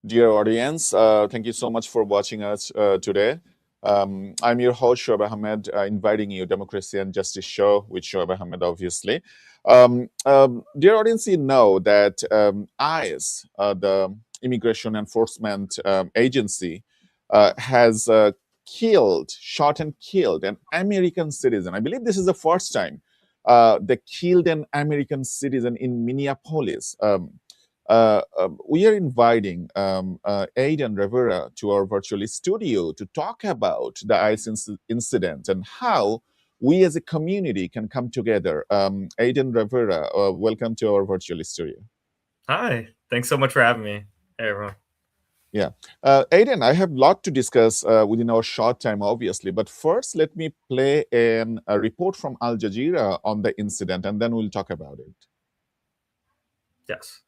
Dear audience, thank you so much for watching us today. I'm your host, Shoaib Ahmed, inviting you Democracy and Justice Show with Shoaib Ahmed, obviously. Dear audience, you know that ICE, the Immigration Enforcement Agency, has shot and killed an American citizen. I believe this is the first time they killed an American citizen in Minneapolis. We are inviting Aidan Rivera to our virtual studio to talk about the ICE incident and how we as a community can come together. Aidan Rivera, welcome to our virtual studio. Hi, thanks so much for having me. Hey, everyone. Yeah. Aidan, I have a lot to discuss within our short time, obviously. But first, let me play a report from Al Jazeera on the incident, and then we'll talk about it. Yes.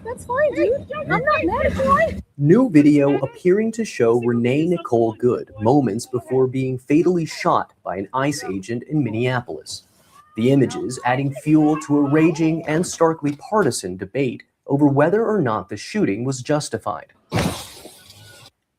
That's fine, dude. I'm not mad at you. New video appearing to show Renee Nicole Good moments before being fatally shot by an ICE agent in Minneapolis. The images adding fuel to a raging and starkly partisan debate over whether or not the shooting was justified.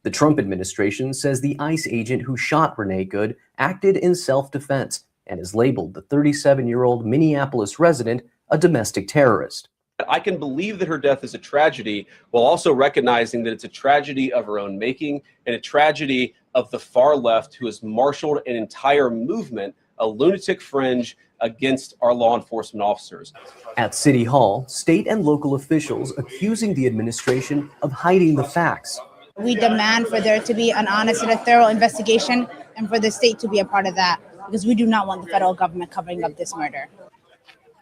The Trump administration says the ICE agent who shot Renee Good acted in self-defense and has labeled the 37-year-old Minneapolis resident a domestic terrorist. I can believe that her death is a tragedy while also recognizing that it's a tragedy of her own making and a tragedy of the far left who has marshaled an entire movement, a lunatic fringe against our law enforcement officers. At City Hall, state and local officials accusing the administration of hiding the facts. We demand for there to be an honest and a thorough investigation and for the state to be a part of that because we do not want the federal government covering up this murder.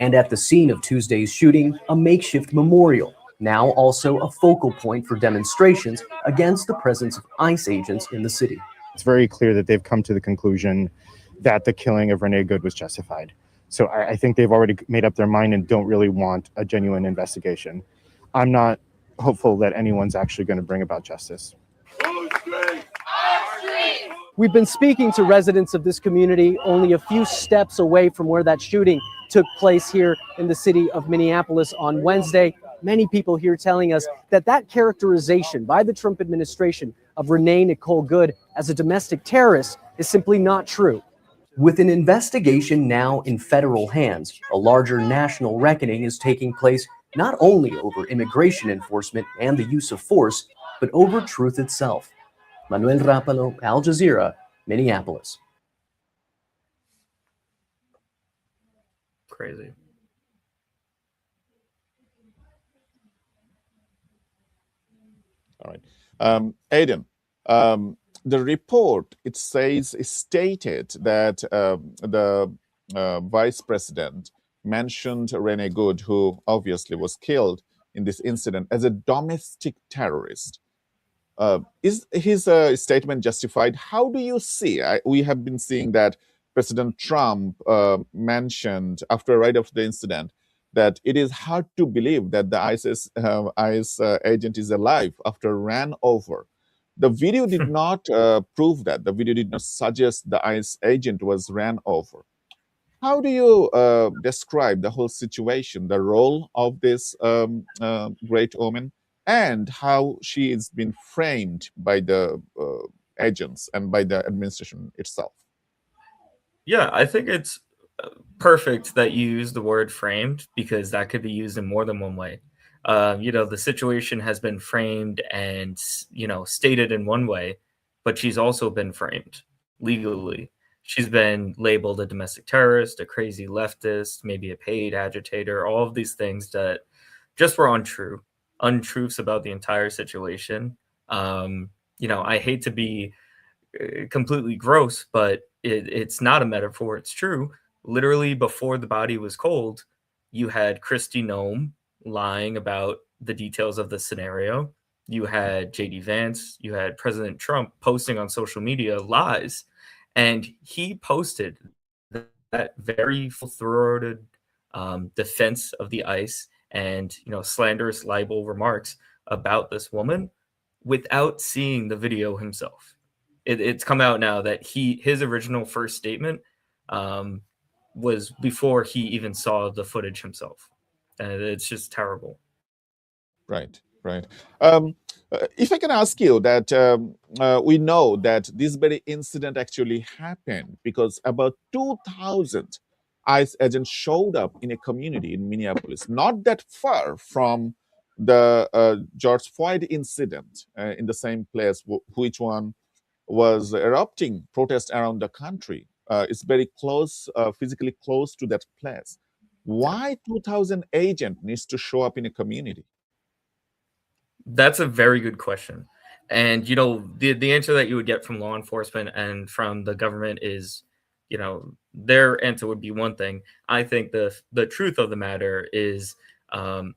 And at the scene of Tuesday's shooting, a makeshift memorial, now also a focal point for demonstrations against the presence of ICE agents in the city. It's very clear that they've come to the conclusion that the killing of Renee Good was justified. So I think they've already made up their mind and don't really want a genuine investigation. I'm not hopeful that anyone's actually going to bring about justice. We've been speaking to residents of this community only a few steps away from where that shooting took place here in the city of Minneapolis on Wednesday. Many people here telling us that that characterization by the Trump administration of Renee Nicole Good as a domestic terrorist is simply not true. With an investigation now in federal hands, a larger national reckoning is taking place not only over immigration enforcement and the use of force, but over truth itself. Manuel Rapalo, Al Jazeera, Minneapolis. Crazy. All right. Aidan, the report, it stated that the vice president mentioned Renee Good, who obviously was killed in this incident, as a domestic terrorist. Is his statement justified? How do you see? We have been seeing that President Trump mentioned right after the incident that it is hard to believe that the ICE agent is alive after ran over. The video did not prove that. The video did not suggest the ICE agent was ran over. How do you describe the whole situation, the role of this great woman, and how she is being framed by the agents and by the administration itself? Yeah, I think it's perfect that you use the word framed because that could be used in more than one way. The situation has been framed and, stated in one way, but she's also been framed legally. She's been labeled a domestic terrorist, a crazy leftist, maybe a paid agitator, all of these things that just were untrue, untruths about the entire situation. I hate to be completely gross, but it's not a metaphor. It's true. Literally before the body was cold, you had Kristi Noem lying about the details of the scenario. You had J.D. Vance. You had President Trump posting on social media lies. And he posted that very full-throated defense of the ICE and, slanderous libel remarks about this woman without seeing the video himself. It's come out now that his original first statement was before he even saw the footage himself. It's just terrible. Right, right. If I can ask you that, we know that this very incident actually happened because about 2,000 ICE agents showed up in a community in Minneapolis, not that far from the George Floyd incident, in the same place, which one was erupting protest around the country. It's very close, physically close to that place. Why 2,000 agent needs to show up in a community? That's a very good question. And the answer that you would get from law enforcement and from the government is, their answer would be one thing. I think the truth of the matter is,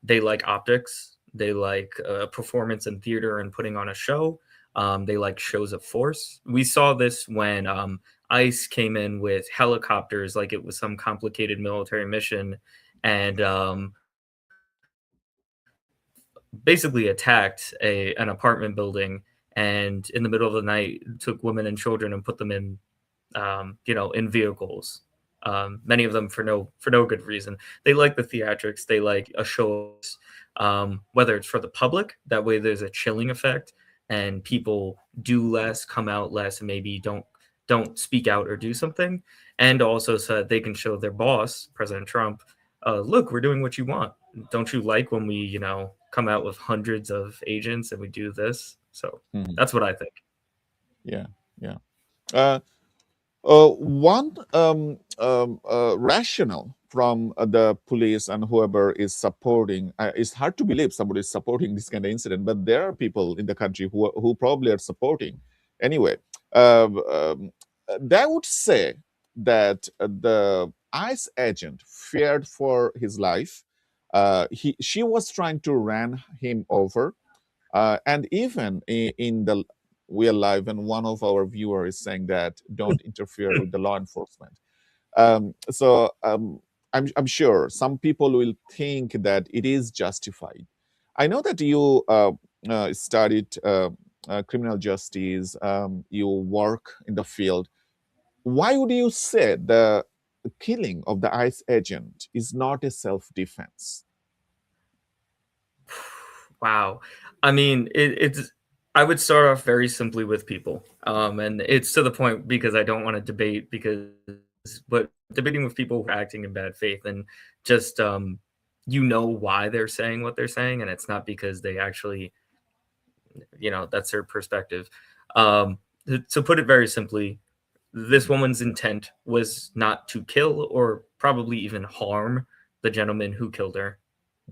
they like optics, they like performance in theater and putting on a show. They like shows of force. We saw this when ICE came in with helicopters, like it was some complicated military mission, and basically attacked an apartment building, and in the middle of the night took women and children and put them in in vehicles, many of them for no good reason. They like the theatrics, they like a show, whether it's for the public, that way there's a chilling effect and people do less, come out less, and maybe don't speak out or do something, and also so that they can show their boss, President Trump, look, we're doing what you want. Don't you like when we come out with hundreds of agents and we do this? So that's what I think. Yeah, yeah. One rationale from the police and whoever is supporting, it's hard to believe somebody is supporting this kind of incident, but there are people in the country who probably are supporting. Anyway, they would say that the ICE agent feared for his life. She was trying to run him over, and even in the we are live, and one of our viewers is saying that don't interfere with the law enforcement. So I'm sure some people will think that it is justified. I know that you studied criminal justice, you work in the field. Why would you say the killing of the ICE agent is not a self-defense? Wow. I mean, it's. I would start off very simply with people, and it's to the point because I don't want to debate, but debating with people who are acting in bad faith and just why they're saying what they're saying, and it's not because they actually, that's their perspective. To put it very simply, this woman's intent was not to kill or probably even harm the gentleman who killed her,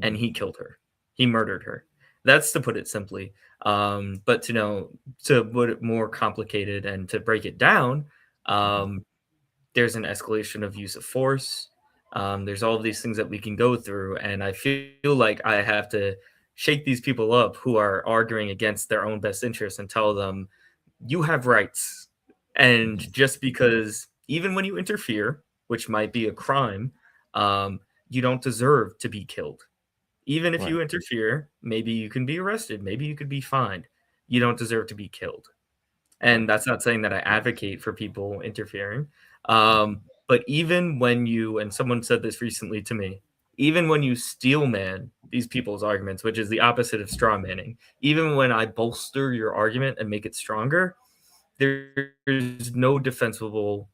and he killed her. He murdered her. That's to put it simply. But to put it more complicated and to break it down, there's an escalation of use of force. There's all of these things that we can go through, and I feel like I have to shake these people up who are arguing against their own best interests and tell them, you have rights. And just because even when you interfere, which might be a crime, you don't deserve to be killed. Even if you interfere, maybe you can be arrested, maybe you could be fined. You don't deserve to be killed. And that's not saying that I advocate for people interfering. But even when and someone said this recently to me, even when you steel man these people's arguments, which is the opposite of straw manning, even when I bolster your argument and make it stronger, there's no defensible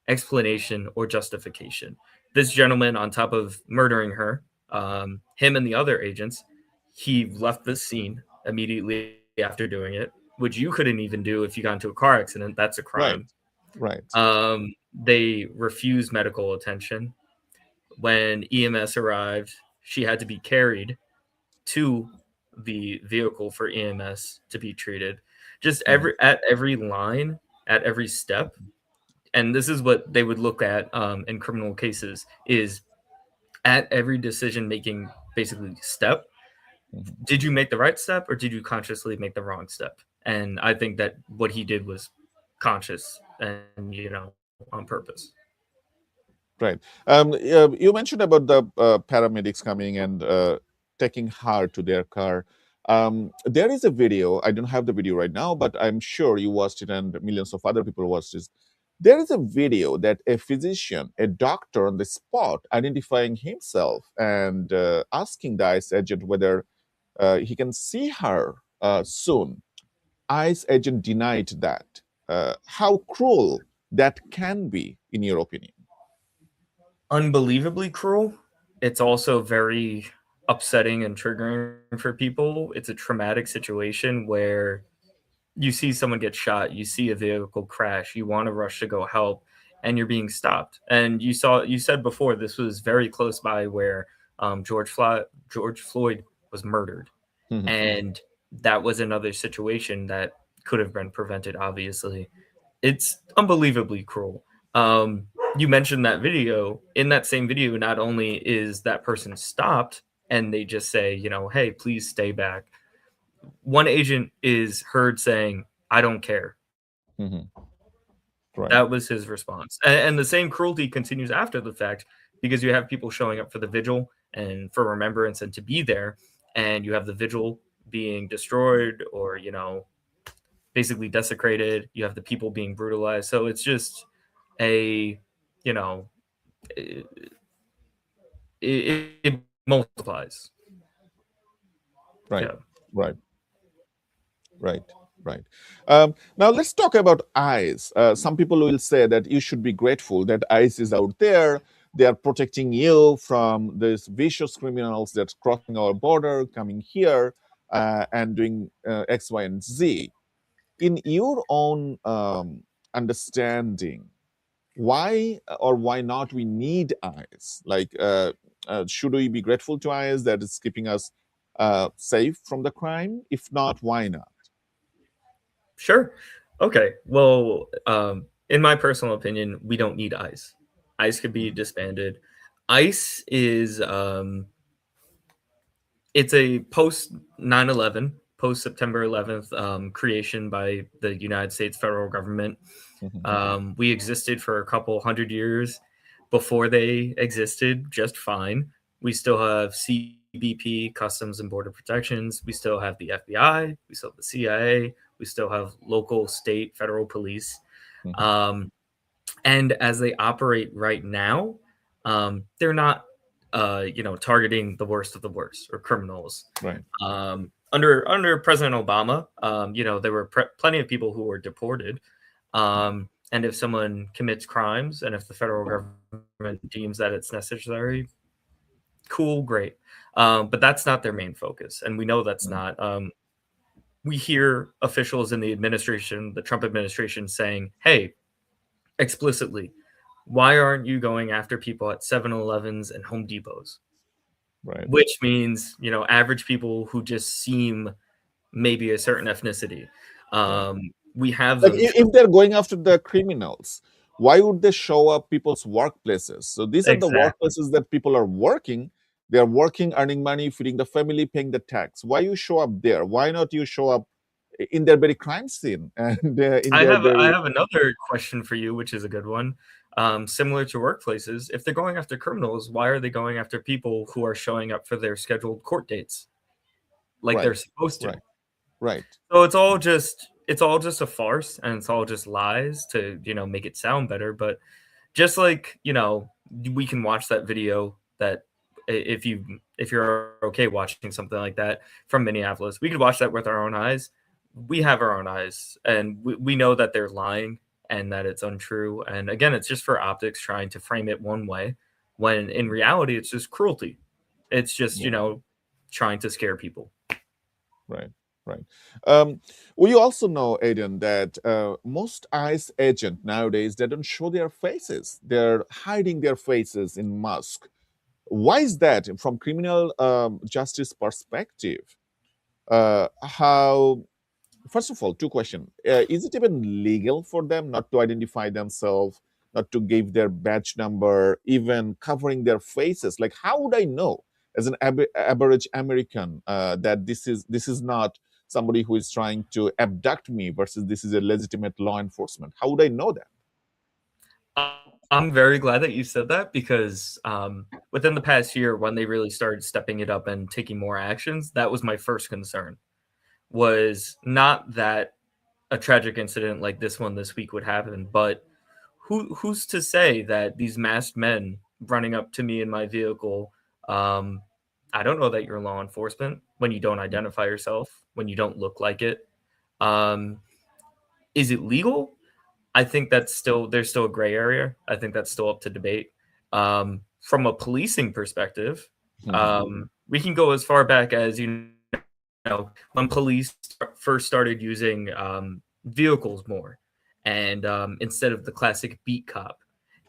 explanation or justification. This gentleman, on top of murdering her, him and the other agents, he left the scene immediately after doing it, which you couldn't even do if you got into a car accident. That's a crime. Right. They refused medical attention. When EMS arrived, she had to be carried to the vehicle for EMS to be treated. Just at every line, at every step. And this is what they would look at in criminal cases, is at every decision-making basically step, did you make the right step or did you consciously make the wrong step? And I think that what he did was conscious and, on purpose. Right. You mentioned about the paramedics coming and taking her to their car. There is a video. I don't have the video right now, but I'm sure you watched it and millions of other people watched this. There is a video that a physician, a doctor on the spot, identifying himself and asking the ICE agent whether he can see her soon. ICE agent denied that. How cruel that can be, in your opinion? Unbelievably cruel. It's also very upsetting and triggering for people. It's a traumatic situation where you see someone get shot, you see a vehicle crash, you want to rush to go help, and you're being stopped. And you said before this was very close by where George Floyd was murdered, Mhm. and that was another situation that could have been prevented. Obviously, it's unbelievably cruel. You mentioned that video. In that same video, not only is that person stopped and they just say, hey, please stay back. One agent is heard saying, I don't care. Mhm. Right. That was his response. And the same cruelty continues after the fact because you have people showing up for the vigil and for remembrance and to be there. And you have the vigil being destroyed or, basically desecrated. You have the people being brutalized. So it's just a, it, it multiplies. Right. Yeah. Right. Right. Right. Now let's talk about ICE. Some people will say that you should be grateful that ICE is out there. They are protecting you from these vicious criminals that's crossing our border, coming here, and doing X, Y, and Z. In your own understanding, why or why not we need ICE? Like, should we be grateful to ICE that is keeping us safe from the crime? If not, why not? Sure. Okay. Well, in my personal opinion, we don't need ICE. ICE could be disbanded. ICE is it's a post 9/11, post September 11th creation by the United States federal government. Mhm. We existed for a couple hundred years before they existed just fine. We still have CBP, Customs and Border Protections. We still have the FBI. We still have the CIA. We still have local, state, federal police. Mhm. Um, and as they operate right now, they're not, targeting the worst of the worst or criminals. Right. Under President Obama, there were plenty of people who were deported. And if someone commits crimes, and if the federal government deems that it's necessary, cool, great. But that's not their main focus, and we know that's not. We hear officials in the administration, the Trump administration, saying, "Hey, explicitly, why aren't you going after people at 7-Elevens and Home Depots?" Right. Which means, average people who just seem maybe a certain ethnicity. We have Like them. if they're going after the criminals, why would they show up people's workplaces? So these are the Exactly. workplaces that people are working. They are working, earning money, feeding the family, paying the tax. Why you show up there? Why not you show up in their very crime scene and in I their I very have another question for you, which is a good one. Similar to workplaces, if they're going after criminals, why are they going after people who are showing up for their scheduled court dates like right, they're supposed to? right, right, So it's all just a farce, and it's all just lies to make it sound better. But just like we can watch that video that if you're okay watching something like that from Minneapolis, we could watch that with our own eyes. We have our own eyes, and we know that they're lying and that it's untrue. And again, it's just for optics, trying to frame it one way, when in reality, it's just cruelty. It's just yeah, trying to scare people. right, right. We also know, Aiden, that most ICE agent nowadays they don't show their faces. They're hiding their faces in mask. Why is that? From criminal justice perspective, how first of all, two questions. Is it even legal for them not to identify themselves, not to give their badge number, even covering their faces? Like, how would I know as an average American that this is not somebody who is trying to abduct me versus this is a legitimate law enforcement? How would I know that? I'm very glad that you said that because within the past year, when they really started stepping it up and taking more actions, that was my first concern. Was not that a tragic incident like this one this week would happen, but who's to say that these masked men running up to me in my vehicle, I don't know that you're law enforcement when you don't identify yourself, when you don't look like it. Is it legal? I think there's still a gray area. I think that's still up to debate. From a policing perspective, we can go as far back as, when police first started using vehicles more, and instead of the classic beat cop,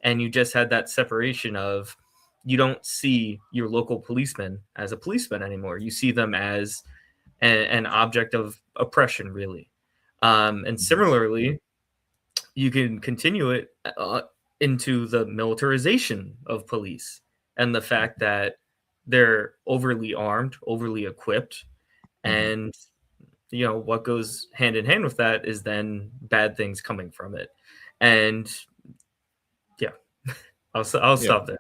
and you just had that separation of, you don't see your local policeman as a policeman anymore. You see them as an object of oppression, really. And similarly, you can continue it into the militarization of police and the fact that they're overly armed, overly equipped, and what goes hand in hand with that is then bad things coming from it. And yeah, I'll stop there.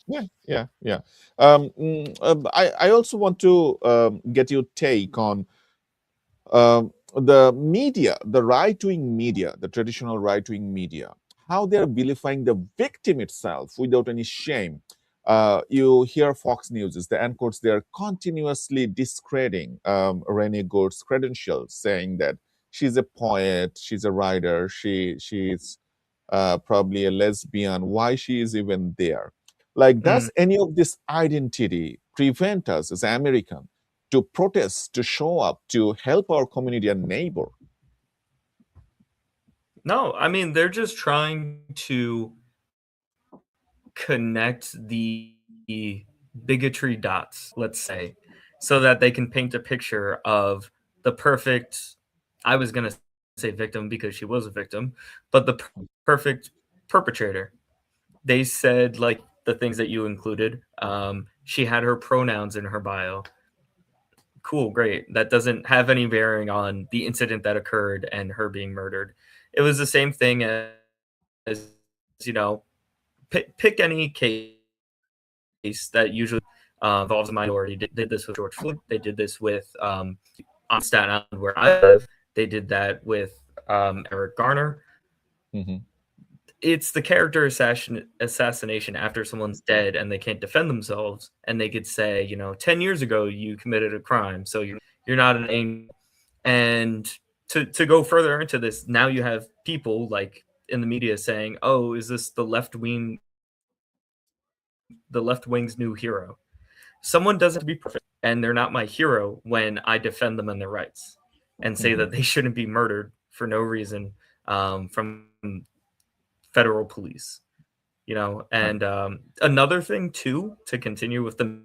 Yeah. I also want to get your take on the media, the right-wing media, the traditional right-wing media, how they're vilifying the victim itself without any shame. You hear Fox News, the anchors, they're continuously discrediting Renee Gold's credentials, saying that she's a poet, she's a writer, she's probably a lesbian, why she is even there. Like, does any of this identity prevent us as Americans to protest, to show up, to help our community and neighbor? No, I mean, they're just trying to connect the bigotry dots, let's say, so that they can paint a picture of the perfect, I was going to say victim because she was a victim, but the perfect perpetrator. They said, like, the things that you included. She had her pronouns in her bio. Cool, great. That doesn't have any bearing on the incident that occurred and her being murdered. It was the same thing as pick any case that usually involves a minority. They did this with George Floyd. They did this with on Staten Island, where I live. They did that with Eric Garner. It's the character assassination after someone's dead and they can't defend themselves, and they could say, 10 years ago you committed a crime, so you're not an angel. And to go further into this, now you have people like in the media saying, oh, is this the left wing's new hero? Someone doesn't have to be perfect, and they're not my hero when I defend them and their rights and say that they shouldn't be murdered for no reason from federal police, and another thing too, to continue with the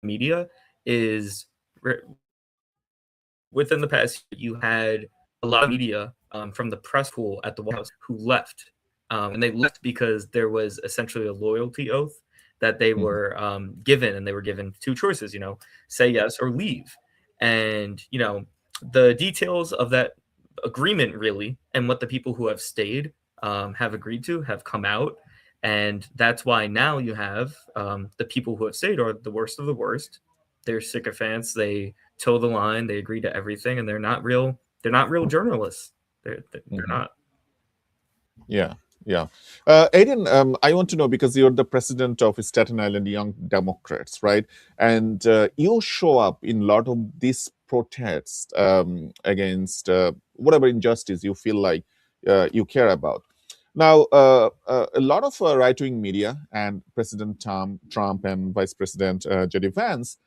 media, is within the past, you had a lot of media from the press pool at the White House who left, and they left because there was essentially a loyalty oath that they were given, and they were given two choices, say yes or leave. And the details of that agreement, really, and what the people who have stayed have agreed to have come out. And that's why now you have the people who have stayed are the worst of the worst. They're sycophants. They toe the line. They agree to everything, and they're not real journalists. They're not. Yeah. Aiden, I want to know, because you're the president of Staten Island Young Democrats, right? And you show up in a lot of these protests against whatever injustice you feel like you care about. Now, a lot of right-wing media and President Trump and Vice President J.D. Vance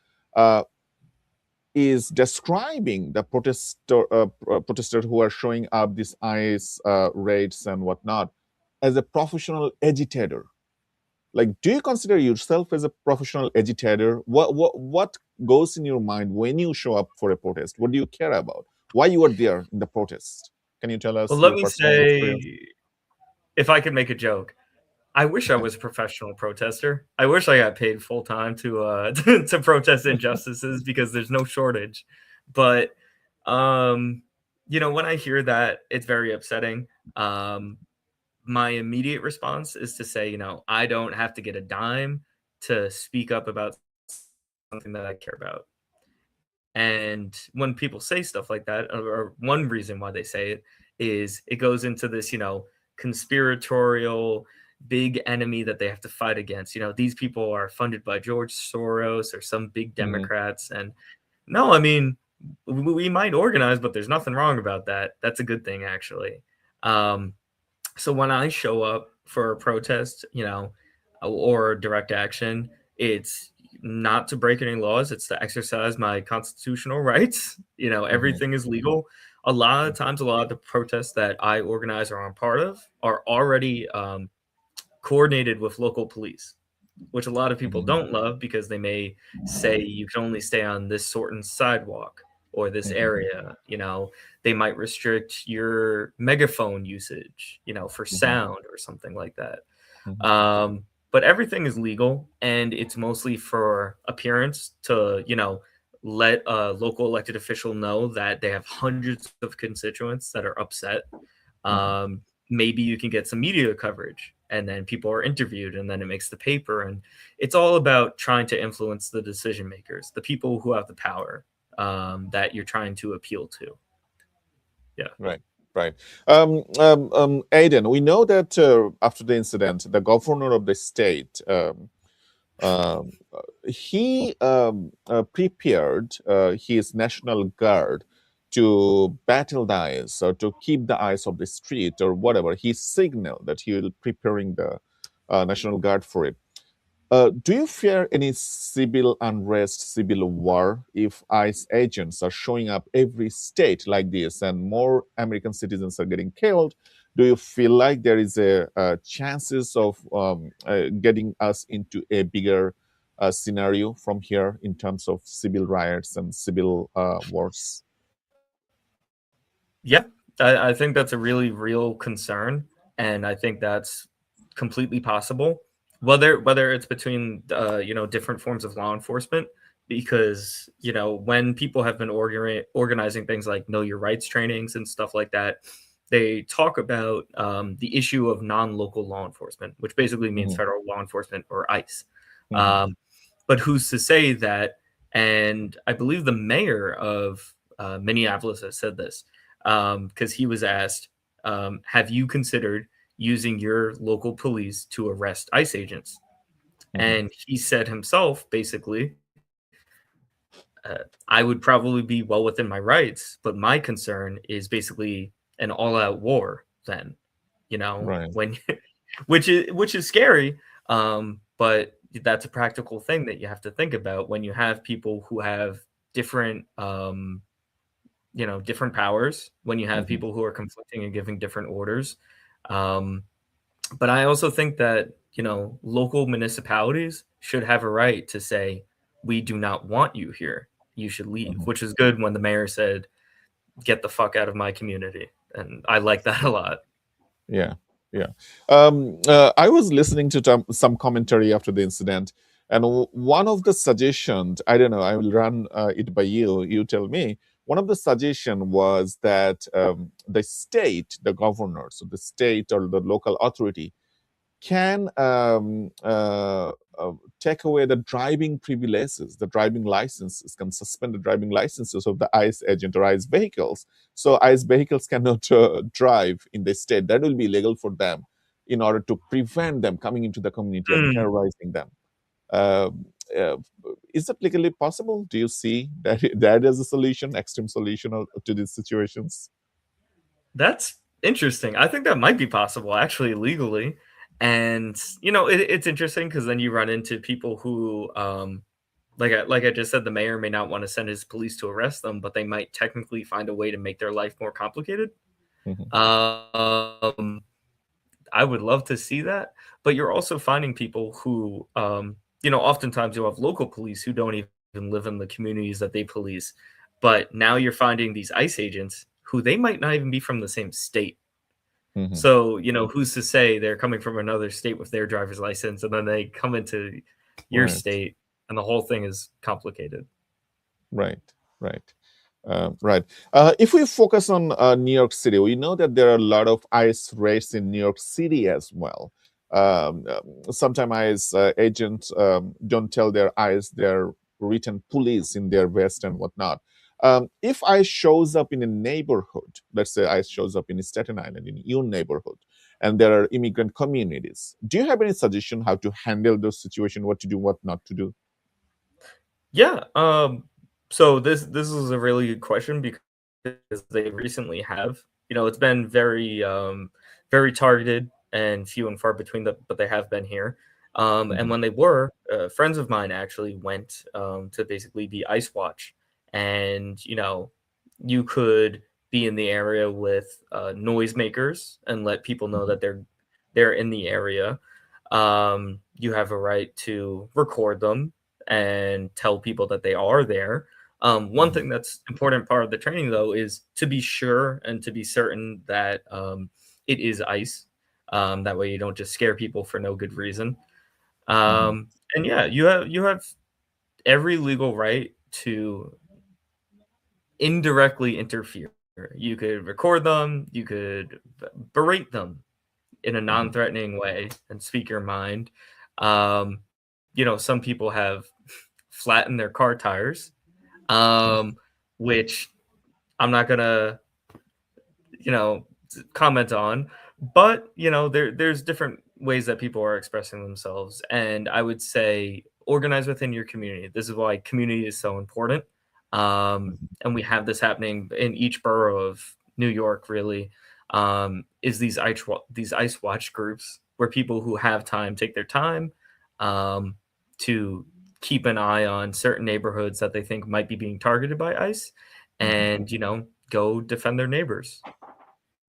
is describing the protesters who are showing up, these ICE raids and whatnot, as a professional agitator. Like, do you consider yourself as a professional agitator? What goes in your mind when you show up for a protest? What do you care about? Why you are there in the protest? Can you tell us? Well, let me say, if I could make a joke, I wish I was a professional protester. I wish I got paid full time to to protest injustices, because there's no shortage. But when I hear that, it's very upsetting. My immediate response is to say, I don't have to get a dime to speak up about something that I care about. And when people say stuff like that, or one reason why they say it is, it goes into this, conspiratorial big enemy that they have to fight against. These people are funded by George Soros or some big Democrats. And no, I mean, we might organize, but there's nothing wrong about that. That's a good thing, actually. So when I show up for a protest, or direct action, it's not to break any laws. It's to exercise my constitutional rights. Everything is legal. A lot of times, a lot of the protests that I organize or I'm part of are already coordinated with local police, which a lot of people don't love because they may say you can only stay on this certain sidewalk or this area. They might restrict your megaphone usage, for sound or something like that. But everything is legal, and it's mostly for appearance to, let a local elected official know that they have hundreds of constituents that are upset. Maybe you can get some media coverage, and then people are interviewed, and then it makes the paper. And it's all about trying to influence the decision makers, the people who have the power that you're trying to appeal to. Yeah. Right. Aidan, we know that after the incident, the governor of the state, he prepared his National Guard to battle the ice or to keep the ice of the street or whatever. He signaled that he will preparing the National Guard for it. Do you fear any civil unrest, civil war, if ICE agents are showing up every state like this and more American citizens are getting killed? Do you feel like there is a chances of getting us into a bigger scenario from here in terms of civil riots and civil wars? Yeah, I think that's a really real concern, and I think that's completely possible. Whether it's between different forms of law enforcement, because when people have been organizing things like Know Your Rights trainings and stuff like that, they talk about the issue of non-local law enforcement, which basically means federal law enforcement or ICE. But who's to say that? And I believe the mayor of Minneapolis has said this, because he was asked, have you considered using your local police to arrest ICE agents? And he said himself, basically, I would probably be well within my rights, but my concern is basically an all-out war then, when which is scary, but that's a practical thing that you have to think about when you have people who have different different powers, when you have people who are conflicting and giving different orders. But I also think that, local municipalities should have a right to say, we do not want you here. You should leave, which is good when the mayor said, get the fuck out of my community. And I like that a lot. Yeah. I was listening to some commentary after the incident, and one of the suggestions, I don't know, I will run it by you. You tell me. One of the suggestion was that the state, the governor, so the state or the local authority can take away the driving privileges, the driving licenses, can suspend the driving licenses of the ICE agent or ICE vehicles. So ICE vehicles cannot drive in the state. That will be illegal for them in order to prevent them coming into the community and terrorizing them. Is that legally possible? Do you see that as a solution, extreme solution to these situations? That's interesting. I think that might be possible, actually, legally. And it's interesting because then you run into people who, like I just said, the mayor may not want to send his police to arrest them, but they might technically find a way to make their life more complicated. I would love to see that, but you're also finding people who, oftentimes you'll have local police who don't even live in the communities that they police, but now you're finding these ICE agents who they might not even be from the same state. So, who's to say they're coming from another state with their driver's license, and then they come into your state, and the whole thing is complicated. Right. If we focus on New York City, we know that there are a lot of ICE raids in New York City as well. Sometimes ICE agents don't tell their ICE their written police in their vest and whatnot. If ICE shows up in a neighborhood, let's say ICE shows up in Staten Island, in your neighborhood, and there are immigrant communities. Do you have any suggestion how to handle those situations, what to do, what not to do? Yeah. So this is a really good question because they recently have, it's been very targeted and few and far between, but they have been here. And when they were, friends of mine actually went to basically be ice watch, and you could be in the area with noisemakers and let people know that they're in the area. You have a right to record them and tell people that they are there. One thing that's important part of the training, though, is to be sure and to be certain that it is ICE. That way, you don't just scare people for no good reason. And yeah, you have every legal right to indirectly interfere. You could record them. You could berate them in a non-threatening way and speak your mind. Some people have flattened their car tires, which I'm not gonna, comment on. But there's different ways that people are expressing themselves, and I would say organize within your community. This is why community is so important. And we have this happening in each borough of New York, really. Is these ice watch groups where people who have time take their time to keep an eye on certain neighborhoods that they think might be being targeted by ICE, and go defend their neighbors.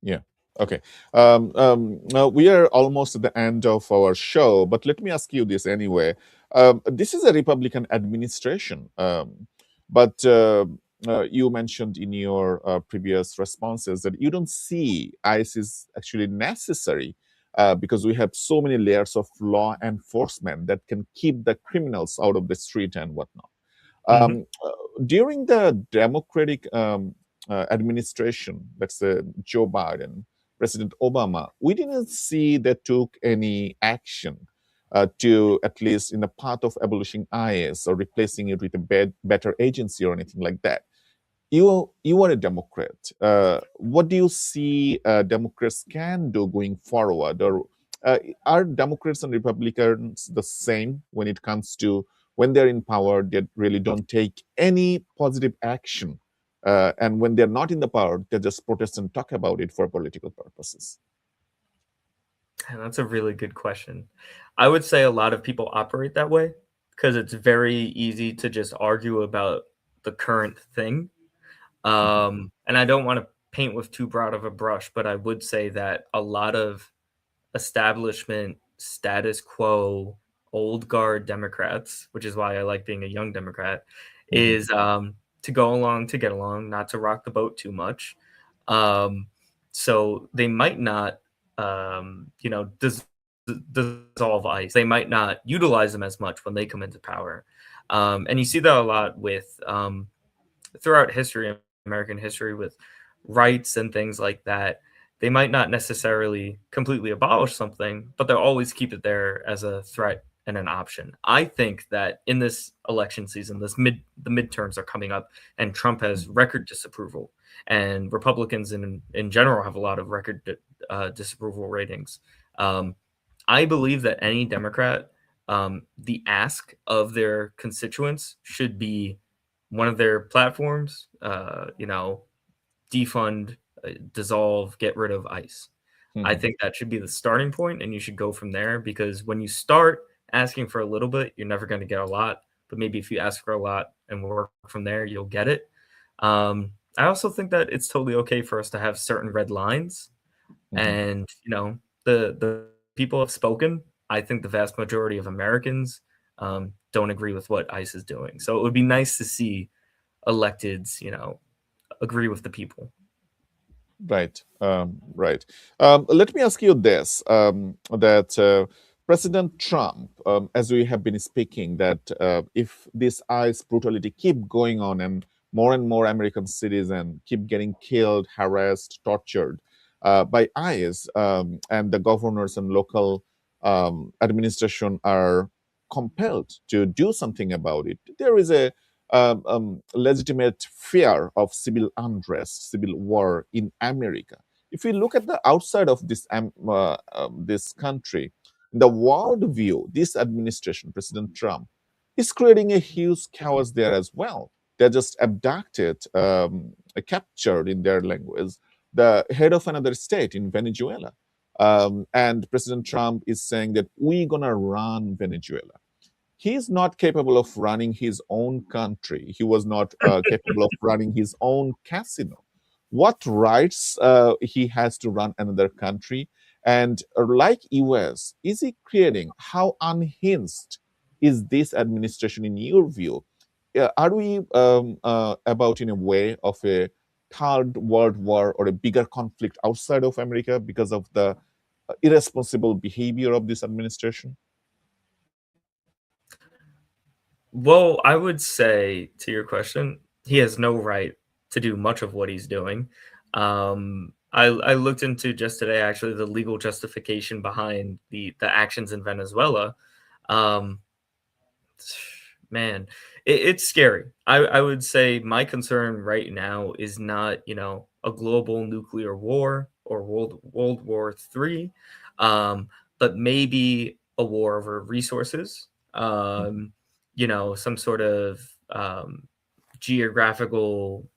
Yeah. Okay. Now we are almost at the end of our show, but let me ask you this anyway. This is a Republican administration, but you mentioned in your previous responses that you don't see ICE is actually necessary because we have so many layers of law enforcement that can keep the criminals out of the street and whatnot. During the Democratic administration, let's say Joe Biden, President Obama, we didn't see they took any action to, at least in the path of abolishing IS or replacing it with a better agency or anything like that. You are a Democrat. What do you see Democrats can do going forward? Or are Democrats and Republicans the same when it comes to when they're in power, they really don't take any positive action? And when they're not in the power, they just protest and talk about it for political purposes. And that's a really good question. I would say a lot of people operate that way because it's very easy to just argue about the current thing. And I don't want to paint with too broad of a brush, but I would say that a lot of establishment, status quo, old guard Democrats, which is why I like being a young Democrat, is to go along to get along, not to rock the boat too much. So they might not, dissolve ICE. They might not utilize them as much when they come into power. And you see that a lot with throughout history, American history, with rights and things like that. They might not necessarily completely abolish something, but they'll always keep it there as a threat and an option. I think that in this election season, the midterms are coming up, and Trump has record disapproval, and Republicans in general have a lot of record disapproval ratings. I believe that any Democrat, the ask of their constituents should be one of their platforms, defund, dissolve, get rid of ICE. I think that should be the starting point, and you should go from there, because when you start asking for a little bit, you're never going to get a lot. But maybe if you ask for a lot and work from there, you'll get it. I also think that it's totally okay for us to have certain red lines, and the people have spoken. I think the vast majority of Americans don't agree with what ICE is doing. So it would be nice to see electeds, agree with the people. Right, right. Let me ask you this: that President Trump, as we have been speaking, that if this ICE brutality keep going on and more American citizens keep getting killed, harassed, tortured by ICE, and the governors and local administration are compelled to do something about it, there is a legitimate fear of civil unrest, civil war in America. if we look at the outside of this country, the world view, this administration, President Trump, is creating a huge chaos there as well. They're just abducted, captured in their language, the head of another state in Venezuela. And President Trump is saying that we're going to run Venezuela. He's not capable of running his own country. He was not capable of running his own casino. What rights he has to run another country? And like US, is he creating, how unhinged is this administration in your view? Are we about in a way of a third world war or a bigger conflict outside of America because of the irresponsible behavior of this administration? Well, I would say to your question, he has no right to do much of what he's doing. I looked into just today actually the legal justification behind the actions in Venezuela. Um, Man, it's scary. I would say my concern right now is not, a global nuclear war or World War III, but maybe a war over resources. Some sort of geographical,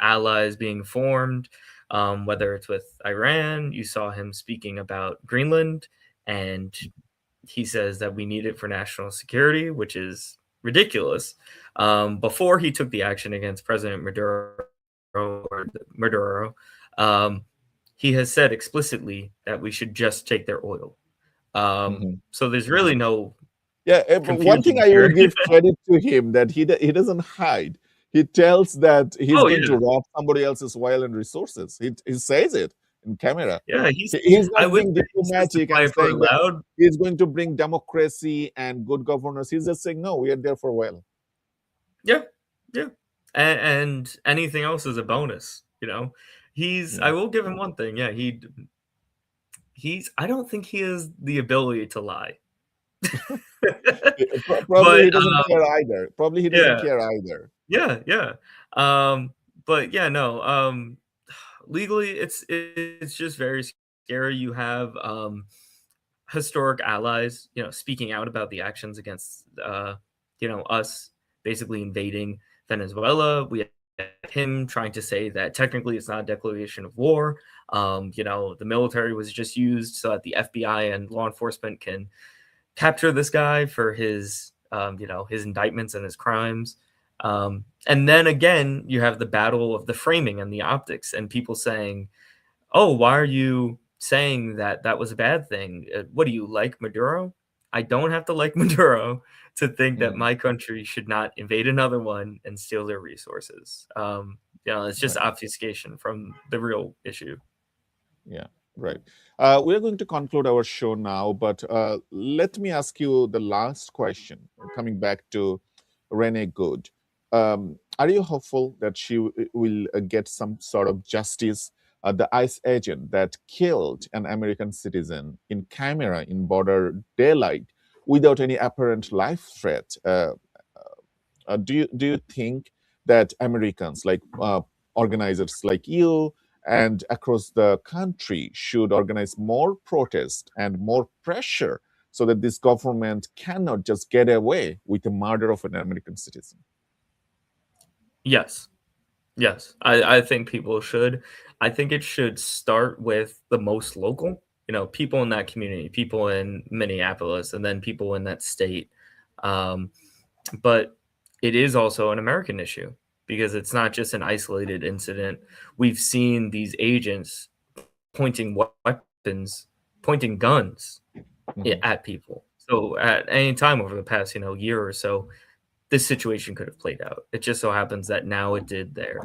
allies being formed, whether it's with Iran. You saw him speaking about Greenland, and he says that we need it for national security, which is ridiculous. Before he took the action against President Maduro, he has said explicitly that we should just take their oil. So there's really no but one thing I will give credit to him that he doesn't hide. He tells that he's going to rob somebody else's oil and resources. He says it in camera. Yeah, he's not being diplomatic and saying that he's going to bring democracy and good governance. He's just saying, no, we are there for oil. Yeah. And anything else is a bonus, I will give him one thing. Yeah, I don't think he has the ability to lie. Probably he doesn't care either. Probably he doesn't care either. Yeah. But yeah, no. Legally, it's just very scary. You have historic allies, speaking out about the actions against, us basically invading Venezuela. We have him trying to say that technically it's not a declaration of war. The military was just used so that the FBI and law enforcement can capture this guy for his, his indictments and his crimes. And then again, you have the battle of the framing and the optics, and people saying, "Oh, why are you saying that was a bad thing? What do you like Maduro?" I don't have to like Maduro to think that my country should not invade another one and steal their resources. It's just obfuscation from the real issue. Yeah, right. We're going to conclude our show now, but let me ask you the last question, coming back to Renee Good. Are you hopeful that she will get some sort of justice? The ICE agent that killed an American citizen in camera in border daylight without any apparent life threat. Do you think that Americans, like organizers like you and across the country, should organize more protest and more pressure so that this government cannot just get away with the murder of an American citizen? Yes. I think people should. I think it should start with the most local, people in that community, people in Minneapolis, and then people in that state. But it is also an American issue because it's not just an isolated incident. We've seen these agents pointing weapons, pointing guns at people. So at any time over the past, year or so, this situation could have played out. It just so happens that now it did there.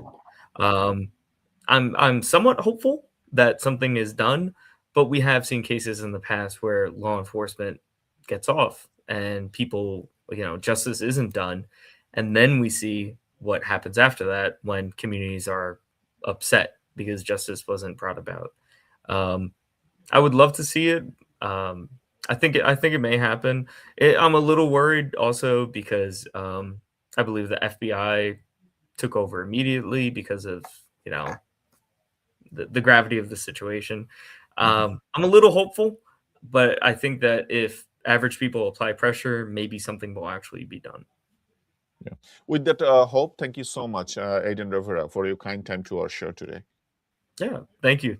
I'm somewhat hopeful that something is done, but we have seen cases in the past where law enforcement gets off and people, justice isn't done. And then we see what happens after that when communities are upset because justice wasn't brought about. I would love to see it. I think it may happen. I'm a little worried also because I believe the FBI took over immediately because of the gravity of the situation. I'm a little hopeful, but I think that if average people apply pressure, maybe something will actually be done. Yeah. With that hope, thank you so much, Aiden Rivera, for your kind time to our show today. Yeah, thank you.